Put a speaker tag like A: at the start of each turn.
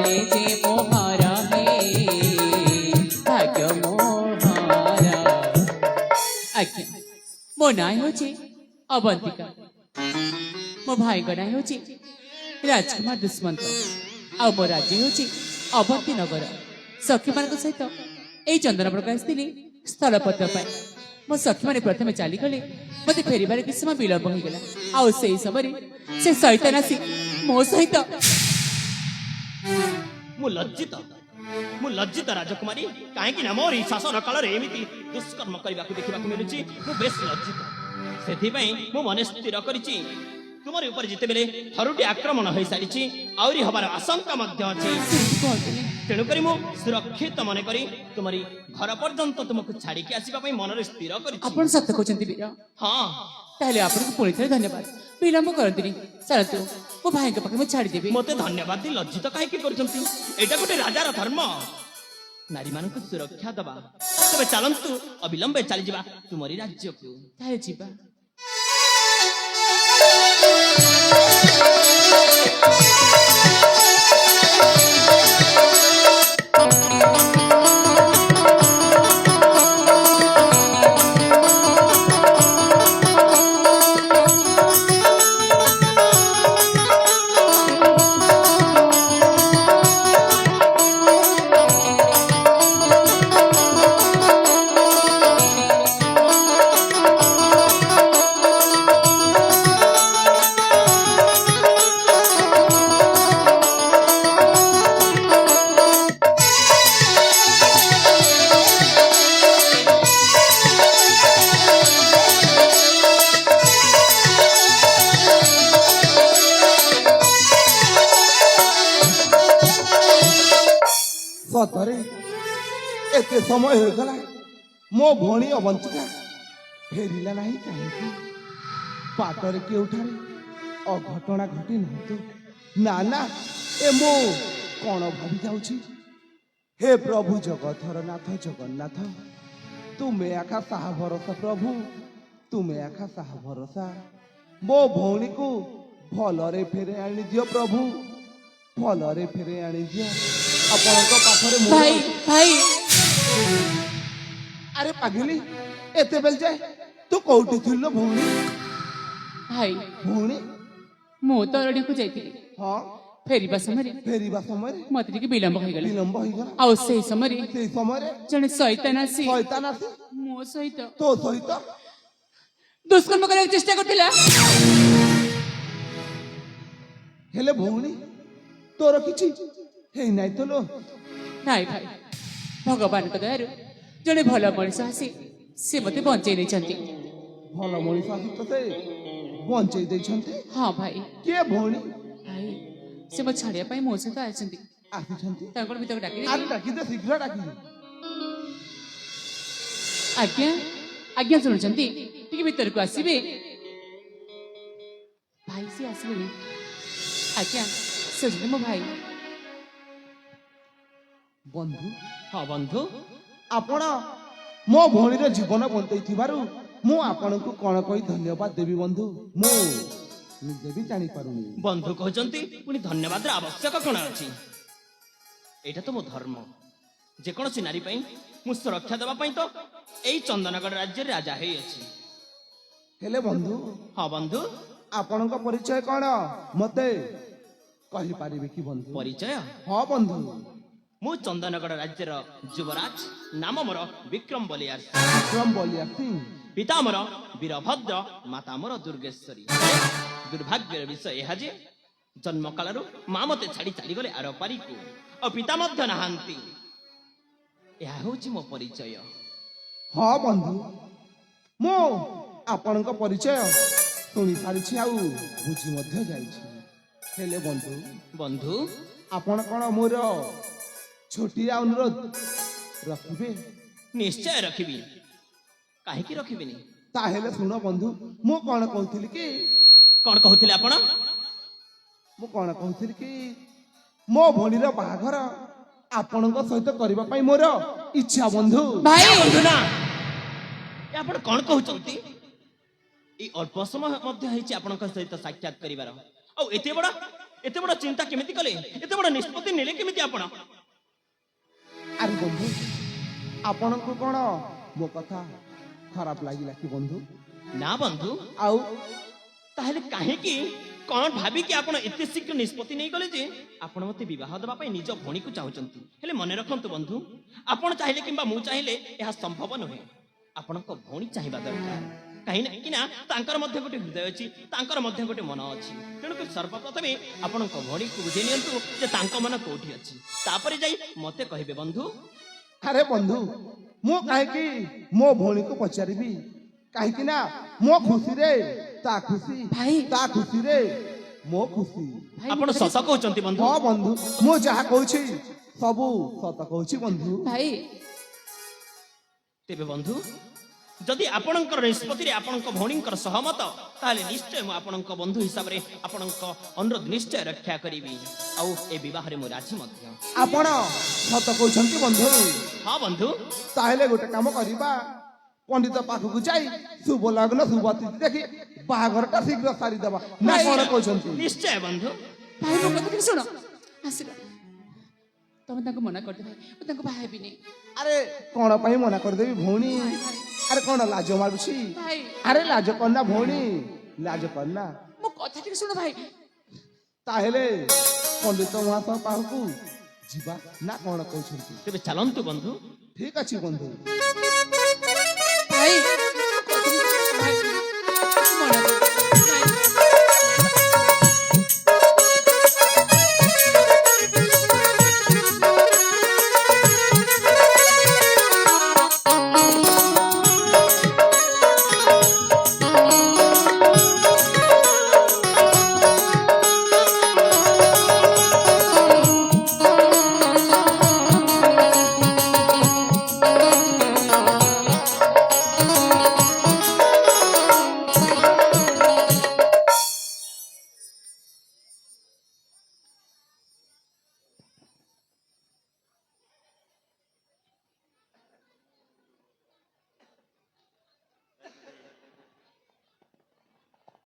A: যে মোহারা হে ভাগ্য মোহারা। ଆଜ୍ଞା ମୋ ନାଁ ହେଉଛି ଅବନ୍ତିକା। ମୋ ଭାଇଙ୍କ ନାଁ ହେଉଛି ରାଜକୁମାର ଦୁଷ୍ମନ୍ତ। ଆଉ ମୋ ରାଜ୍ୟ ହେଉଛି ଅବନ୍ତୀ ନଗର। ସଖୀମାନଙ୍କ ସହିତ ଏଇ ଚନ୍ଦନପୁରକୁ ଆସିଥିଲି ସ୍ଥଳପତ୍ର ପାଇଁ। ମୋ ସଖୀମାନେ ପ୍ରଥମେ ଚାଲିଗଲେ, ମୋତେ ଫେରିବାରେ କିଛି ସମୟ ବିଳମ୍ବ ହୋଇଗଲା। ଆଉ ସେଇ ସମୟରେ ସେ ସୈତାନ ଆସି ମୋ ସହିତ
B: ମୁଁ ଲଜ୍ଜିତ ରାଜକୁମାରୀ, କାହିଁକି ନା ମୋର ଏହି ଶାସନ କାଳରେ ଏମିତି ଦୁଷ୍କର୍ମ କରିବାକୁ ଦେଖିବାକୁ ମିଳୁଛି। ମୁଁ ବେଶ ଲଜ୍ଜିତ। ସେଥିପାଇଁ ମୁଁ ମନେ ସ୍ଥିର କରିଛି, ତୁମରି ଉପରେ ଯେତେବେଳେ ଥରୁଟି ଆକ୍ରମଣ ହୋଇସାରିଛି, ଆହୁରି ହବାର ଆଶଙ୍କା ମଧ୍ୟ ଅଛି। ତେଣୁକରି ମୁଁ ସୁରକ୍ଷିତ ମନେକରି ତୁମରି ଘର ପର୍ଯ୍ୟନ୍ତ ତୁମକୁ ଛାଡ଼ିକି ଆସିବା ପାଇଁ ମନରେ ସ୍ଥିର କରିଛି।
A: ଆପଣ ସତ କହୁଛନ୍ତି ବୀର?
B: ହଁ।
A: ତାହେଲେ ଆପଣଙ୍କୁ ପୁଣି ଥରେ ଧନ୍ୟବାଦ। ବିଳମ୍ବ କରନ୍ତୁନି, ଚାଲନ୍ତୁ ମୋ ଭାଇଙ୍କ ପାଖେ ମୁଁ ଛାଡ଼ିଦେବି।
B: ମୋତେ ଧନ୍ୟବାଦ ଦେଇ ଲଜ୍ଜିତ କାହିଁକି କରୁଛନ୍ତି? ଏଇଟା ଗୋଟେ ରାଜାର ଧର୍ମ, ନାରୀମାନଙ୍କୁ ସୁରକ୍ଷା ଦେବା। ତେବେ ଚାଲନ୍ତୁ ଅବିଳମ୍ବେ ଚାଲିଯିବା ତୁମରି ରାଜ୍ୟକୁ।
A: ତାହେଲେ ଯିବା।
C: ସତରେ ଏତେ ସମୟ ହୋଇଗଲା, ମୋ ଭଉଣୀ ଅବନ୍ତିକା ଫେରିଲା ନାହିଁ କାହିଁକି? ବାଟରେ କେଉଁଠାରେ ଅଘଟଣା ଘଟି ନହୁନ୍ତୁ। ନା ନା, ଏ ମୁଁ କ'ଣ ଭାବି ଯାଉଛି? ହେ ପ୍ରଭୁ ଜଗତର ନାଥ ଜଗନ୍ନାଥ, ତୁମେ ଆଖା ସାହା ଭରସା ପ୍ରଭୁ, ତୁମେ ଆଖା ସାହା ଭରସା। ମୋ ଭଉଣୀକୁ ଭଲରେ ଫେରେ ଆଣିଦିଅ ପ୍ରଭୁ, ଭଲରେ ଫେରେ ଆଣିଦିଅ। ଆପଣଙ୍କ ପାଖରେ
A: ଭାଇ ଭାଇ
C: ଆରେ ପାଗିଲି, ଏତେବେଳେ ଯାଏ ତୁ କୋଉଠି ଥିଲୁ ଭଉଣୀ?
A: ଭାଇ
C: ଭଉଣୀ
A: ମୁଁ ତ ଅରଡ଼ିକୁ ଯାଇଥିଲି।
C: ହଁ,
A: ଫେରିବା ସମୟରେ ମତେ ଟିକେ ବିଳମ୍ବ ହୋଇଗଲା। ଆଉ ସେଇ ସମୟରେ ଜଣେ ଶୈତାନ ଆସି ମୋ ସହିତ
C: ତୋ ସହିତ
A: ଦୁଷ୍କର୍ମ କରିବାକୁ ଚେଷ୍ଟା କରିଥିଲା।
C: ହେଲେ ଭଉଣୀ ତୋର କିଛି ହେଇନାହିଁ ତ ଲୋ?
A: ନାଇଁ ଭାଇ, ଭଗବାନଙ୍କ ଦୟାରୁ ଜଣେ ଭଲ ମଣିଷ ଆସି ସେ ମତେ ବଞ୍ଚେଇ ଦେଇଛନ୍ତି।
C: ଭଲ ମଣିଷ ଆସି ତତେ ବଞ୍ଚେଇ ଦେଇଛନ୍ତି?
A: ହଁ ଭାଇ।
C: କିଏ ଭଉଣୀ?
A: ଭାଇ ସେ ମୋ ଛାଡ଼ିବା ପାଇଁ ମୋ ସହିତ ଆସିଛନ୍ତି। ତାଙ୍କର ଭିତରକୁ
C: ଡାକିଦେ, ଶୀଘ୍ର ଡାକିଦେ।
A: ଆଜ୍ଞା ଆଜ୍ଞା, ଶୁଣୁଛନ୍ତି? ଟିକେ ଭିତରକୁ ଆସିବେ। ଭାଇ ସେ ଆସିବେନି। ଆଜ୍ଞା ସେ ହେଉଛନ୍ତି ମୋ ଭାଇ।
C: ବନ୍ଧୁ?
B: ହଁ ବନ୍ଧୁ।
C: ଆପଣ ମୋ ଭଉଣୀର ଜୀବନ ବଞ୍ଚେଇଥିବାରୁ ମୁଁ ଆପଣଙ୍କୁ କ'ଣ କହି ଧନ୍ୟବାଦ ଦେବି ବନ୍ଧୁ, ମୁଁ ନିଜେ ବି ଜାଣିପାରୁନି।
B: ବନ୍ଧୁ କହୁଛନ୍ତି, ପୁଣି ଧନ୍ୟବାଦର ଆବଶ୍ୟକ କ'ଣ ଅଛି? ଏଇଟା ତ ମୋ ଧର୍ମ। ଯେକୌଣସି ନାରୀ ପାଇଁ ମୁଁ ସୁରକ୍ଷା ଦେବା ପାଇଁ ତ ଏଇ ଚନ୍ଦନଗଡ଼ ରାଜ୍ୟରେ ରାଜା ହେଇଅଛି।
C: ହେଲେ ବନ୍ଧୁ?
B: ହଁ ବନ୍ଧୁ।
C: ଆପଣଙ୍କ ପରିଚୟ କ'ଣ ମତେ କହିପାରିବେ କି ବନ୍ଧୁ?
B: ପରିଚୟ?
C: ହଁ ବନ୍ଧୁ।
B: ମୁଁ ଚନ୍ଦନଗଡ଼ ରାଜ୍ୟର ଯୁବରାଜ, ନାମ ମୋର ବିକ୍ରମ ବଲିଆର। ପିତା ମୋର ବୀରଭଦ୍ର, ମାତା ମୋର ଦୁର୍ଗେଶ୍ୱରୀ। ଦୁର୍ଭାଗ୍ୟର ବିଷୟ ଏହା ଯେ ଜନ୍ମ କାଳରୁ ମା ମତେ ଛାଡ଼ି ଚାଲିଗଲେ ଆର ପାରିକୁ, ଆଉ ପିତା ମଧ୍ୟ ନାହାନ୍ତି। ଏହା ହେଉଛି ମୋ ପରିଚୟ।
C: ହଁ ବନ୍ଧୁ, ମୁଁ ଆପଣଙ୍କ ପରିଚୟ ଶୁଣି ସାରିଛି, ଆଉ ବୁଝି ମଧ୍ୟ ଯାଇଛି। ହେଲେ ବନ୍ଧୁ
B: ବନ୍ଧୁ
C: ଆପଣ କ'ଣ ମୋର ଛୋଟିଆ ଅନୁରୋଧ ରଖିବେ?
B: ନିଶ୍ଚୟ ରଖିବି, କାହିଁକି ରଖିବିନି?
C: ତାହେଲେ ଶୁଣ ବନ୍ଧୁ, ମୁଁ କ'ଣ କହୁଥିଲି କି?
B: କ'ଣ କହୁଥିଲେ ଆପଣ?
C: ମୁଁ କ'ଣ କହୁଥିଲି କି, ମୋ ଭଉଣୀର ବାହାଘର ଆପଣଙ୍କ ସହିତ କରିବା ପାଇଁ ମୋର ଇଚ୍ଛା ବନ୍ଧୁ।
B: ବନ୍ଧୁ ନା, ଆପଣ କ'ଣ କହୁଛନ୍ତି? ଏଇ ଅଳ୍ପ ସମୟ ମଧ୍ୟ ହେଇଛି ଆପଣଙ୍କ ସହିତ ସାକ୍ଷାତ କରିବାର, ଆଉ ଏତେ ବଡ଼ ଏତେ ବଡ଼ ଚିନ୍ତା କେମିତି କଲେ? ଏତେ ବଡ଼ ନିଷ୍ପତ୍ତି ନେଲେ କେମିତି ଆପଣ?
C: ଆରେ ବନ୍ଧୁ ଆପଣଙ୍କୁ କଣ ମୋ କଥା ଖରାପ ଲାଗିଲା କି ବନ୍ଧୁ?
B: ନା ବନ୍ଧୁ,
C: ଆଉ
B: ତାହେଲେ କାହିଁକି କଣ ଭାବିକି ଆପଣ ଏତେ ଶୀଘ୍ର ନିଷ୍ପତ୍ତି ନେଇଗଲେ ଯେ ଆପଣ ମୋତେ ବିବାହ ଦେବା ପାଇଁ ନିଜ ଭଉଣୀକୁ ଚାହୁଁଛନ୍ତି? ହେଲେ ମନେ ରଖନ୍ତୁ ବନ୍ଧୁ, ଆପଣ ଚାହିଁଲେ କିମ୍ବା ମୁଁ ଚାହିଁଲେ ଏହା ସମ୍ଭବ ନୁହେଁ। ଆପଣଙ୍କ ଭଉଣୀ ଚାହିଁବା ଦରକାର। କାହିଁକି ନା ତାଙ୍କର ମଧ୍ୟ ଗୋଟେ ହୃଦୟ ଅଛି, ତାଙ୍କର ମଧ୍ୟ ଗୋଟେ ମନ ଅଛି। ତେଣୁକରି ସର୍ବପ୍ରଥମେ ଆପଣଙ୍କ ଭଉଣୀକୁ ବୁଝେଇ ନିଅନ୍ତୁ ଯେ ତାଙ୍କ ମନ କୋଉଠି ଅଛି, ତାପରେ ଯାଇ ମତେ କହିବେ ବନ୍ଧୁ।
C: ଆରେ ବନ୍ଧୁ ମୁଁ କାହିଁକି ମୋ ଭଉଣୀକୁ ପଚାରିବି? କାହିଁକି ନା ମୋ ଖୁସିରେ ତା ଖୁସି,
A: ଭାଇ।
C: ତା ଖୁସିରେ ମୋ ଖୁସି।
A: ଭାଇ,
B: ଆପଣ ସତ କହୁଛନ୍ତି ବନ୍ଧୁ?
C: ହଁ ବନ୍ଧୁ ମୁଁ ଯାହା କହୁଛି ସବୁ ସତ କହୁଛି ବନ୍ଧୁ।
A: ଭାଇ
B: ତେବେ ବନ୍ଧୁ, ଯଦି ଆପଣଙ୍କର ନିଷ୍ପତ୍ତିରେ ଆପଣଙ୍କ ଭଉଣୀଙ୍କର ସହମତ, ତାହେଲେ ନିଶ୍ଚୟ ମୁଁ ଆପଣଙ୍କ ବନ୍ଧୁ ହିସାବରେ ଆପଣଙ୍କ ଅନୁରୋଧ ନିଶ୍ଚୟ ରକ୍ଷା କରିବି। ଆଉ ଏ ବିବାହରେ ମୁଁ ରାଜି ମଧ୍ୟ।
C: ଆପଣ ସତ କହୁଛନ୍ତି ବନ୍ଧୁ?
B: ହଁ ବନ୍ଧୁ,
C: ତାହେଲେ ଗୋଟେ କାମ କରିବା, ପଣ୍ଡିତ ପାଖକୁ ଯାଇ ଶୁଭ ଲଗ୍ନ ଶୁଭ ତିଥି ଦେଖି ବାହାଘରଟା ଶୀଘ୍ର ସାରିଦେବା, ନା କଣ କହୁଛନ୍ତି?
B: ନିଶ୍ଚୟ ବନ୍ଧୁ।
A: ଭାଇ ମୋ କଥା ଟିକେ ଶୁଣ, ଆସିଲ। ତମେ ତାଙ୍କୁ ମନା କରିଦେ ଭାଇ, ମୁଁ ତାଙ୍କୁ ବାହା ହେବିନି।
C: ଆରେ କଣ ପାଇଁ ମନା କରିଦେବି ଭଉଣୀ? ଆରେ କଣ ଲାଜ ମାରୁଛି?
A: ଭାଇ
C: ଆରେ ଲାଜ କରନା ଭଉଣୀ, ଲାଜ କରନା।
A: ମୋ କଥା ଟିକେ ଶୁଣ ଭାଇ।
C: ତାହେଲେ ପଣ୍ଡିତ ମହାଶୟ ପାଖକୁ ଯିବା, ନା କଣ କହୁଛନ୍ତି?
B: ତେବେ ଚାଲନ୍ତୁ ବନ୍ଧୁ।
C: ଠିକ ଅଛି ବନ୍ଧୁ।